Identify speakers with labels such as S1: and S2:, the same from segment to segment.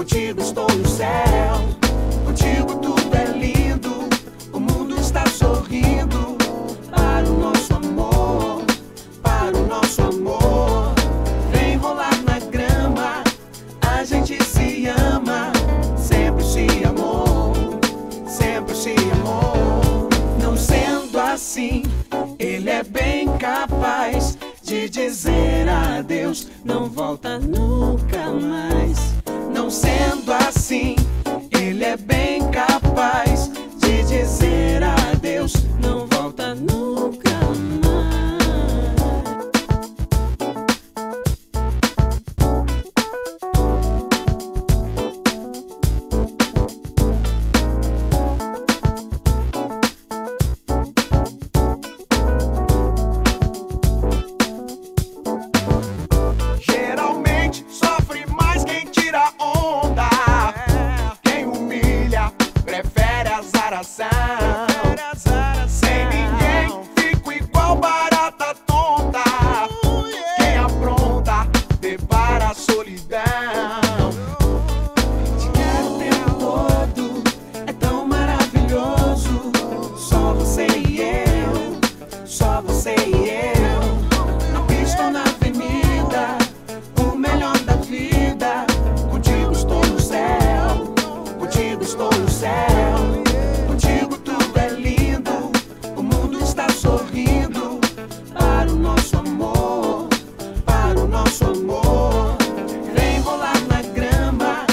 S1: contigo estou no céu. Contigo tudo é lindo, o mundo está sorrindo. Para o nosso amor, para o nosso amor. Vem rolar na grama, a gente se ama. Sempre se amou, sempre se amou. Não sendo assim, ele é bem capaz de dizer adeus, não volta nunca mais. Não sendo assim, ele é bem capaz de dizer adeus, não volta nunca mais.
S2: Geralmente sofre mais quem tira onda. Quem humilha prefere azaração. Sem ninguém fico igual barata tonta. Quem apronta depara a solidão.
S1: Te quero o tempo todo, é tão maravilhoso. Só você e eu, só você e eu. Na pista ou na avenida, o melhor da vida. Contigo estou no céu, contigo estou no céu. Contigo tudo é lindo, o mundo está sorrindo. Para o nosso amor, para o nosso amor. Vem rolar na grama,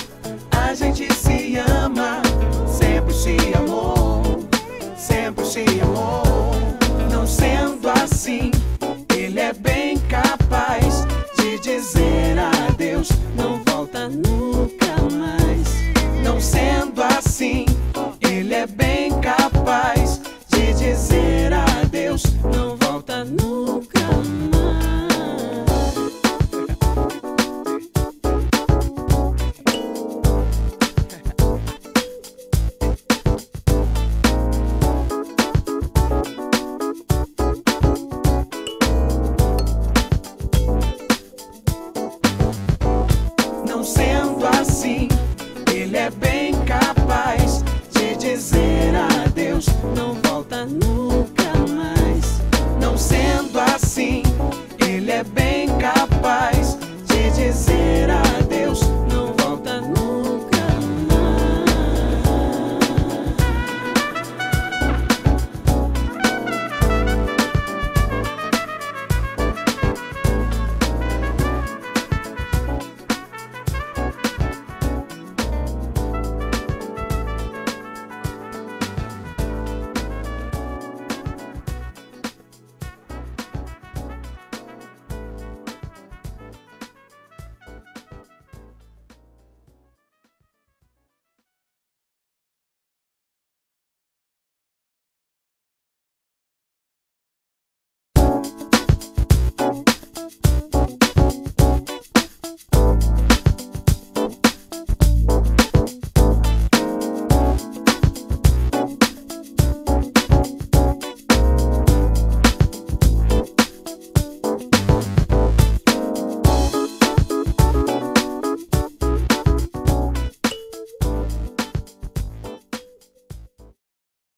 S1: a gente se ama. Sempre se amou, sempre se amou. Não sendo assim, ele é bem capaz